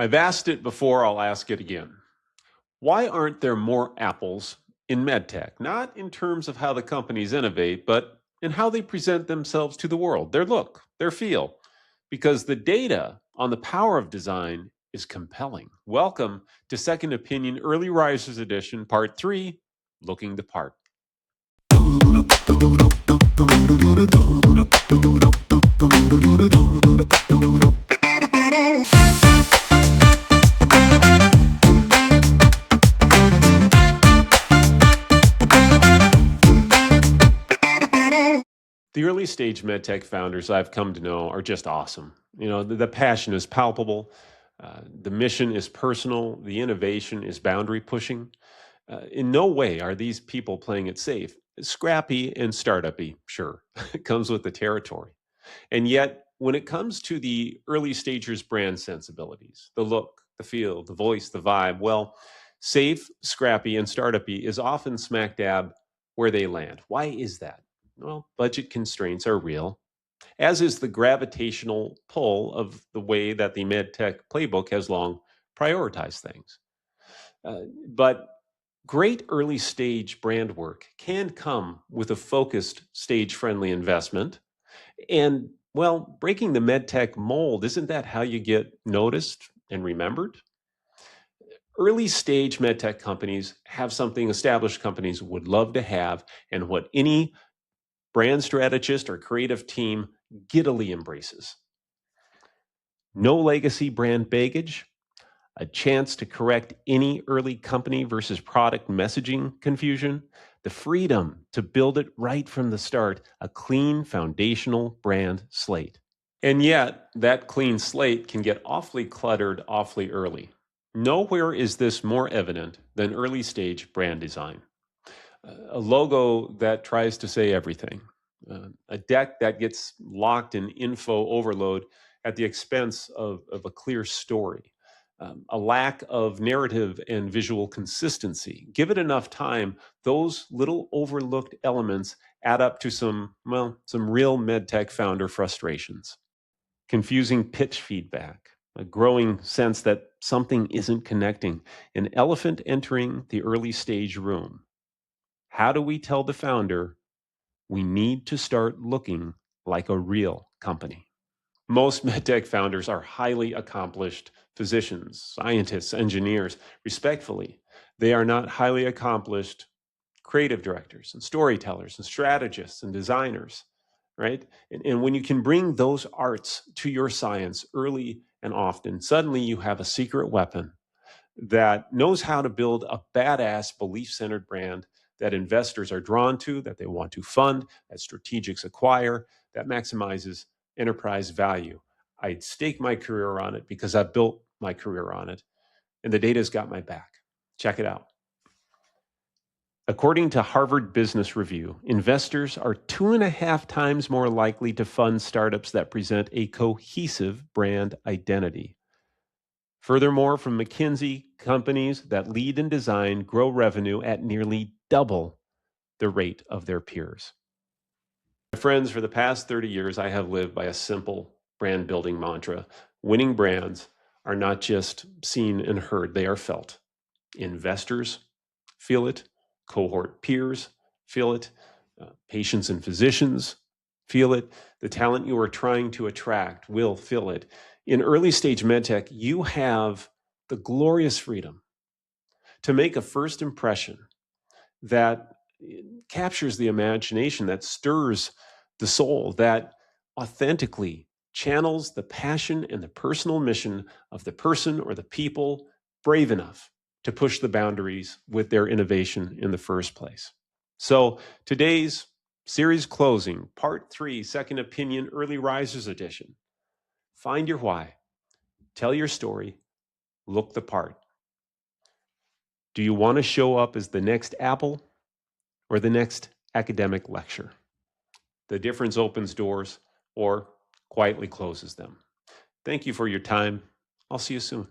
I've asked it before, I'll ask it again. Why aren't there more apples in MedTech? Not in terms of how the companies innovate, but in how they present themselves to the world, their look, their feel. Because the data on the power of design is compelling. Welcome to Second Opinion Early Risers Edition, Part 3, Looking the Part. The early stage MedTech founders I've come to know are just awesome. The passion is palpable, the mission is personal, the innovation is boundary pushing. In no way are these people playing it safe. Scrappy and startup-y, sure, it comes with the territory. And yet, when it comes to the early stagers' brand sensibilities, the look, the feel, the voice, the vibe, well, safe, scrappy, and startup-y is often smack dab where they land. Why is that? Well, budget constraints are real, as is the gravitational pull of the way that the MedTech playbook has long prioritized things. But great early stage brand work can come with a focused stage friendly investment. And well, breaking the MedTech mold, isn't that how you get noticed and remembered? Early stage MedTech companies have something established companies would love to have, and what any brand strategist or creative team giddily embraces. No legacy brand baggage, a chance to correct any early company versus product messaging confusion, the freedom to build it right from the start, a clean foundational brand slate. And yet, that clean slate can get awfully cluttered awfully early. Nowhere is this more evident than early stage brand design. A logo that tries to say everything, a deck that gets locked in info overload at the expense of a clear story, a lack of narrative and visual consistency. Give it enough time, those little overlooked elements add up to some real MedTech founder frustrations. Confusing pitch feedback, a growing sense that something isn't connecting, an elephant entering the early stage room. How do we tell the founder we need to start looking like a real company? Most MedTech founders are highly accomplished physicians, scientists, engineers. Respectfully, they are not highly accomplished creative directors and storytellers and strategists and designers, right? And when you can bring those arts to your science early and often, suddenly you have a secret weapon that knows how to build a badass belief-centered brand that investors are drawn to, that they want to fund, that strategics acquire, that maximizes enterprise value. I'd stake my career on it because I've built my career on it, and the data's got my back. Check it out. According to Harvard Business Review, investors are 2.5 times more likely to fund startups that present a cohesive brand identity. Furthermore, from McKinsey, companies that lead in design grow revenue at nearly double the rate of their peers. My friends, for the past 30 years, I have lived by a simple brand building mantra. Winning brands are not just seen and heard, they are felt. Investors feel it, cohort peers feel it, patients and physicians feel it, the talent you are trying to attract will feel it. In early stage MedTech, you have the glorious freedom to make a first impression that captures the imagination, that stirs the soul, that authentically channels the passion and the personal mission of the person or the people brave enough to push the boundaries with their innovation in the first place. So today's series closing, part 3, Second Opinion Early Risers Edition. Find your why, tell your story, look the part. Do you want to show up as the next Apple or the next academic lecture? The difference opens doors or quietly closes them. Thank you for your time. I'll see you soon.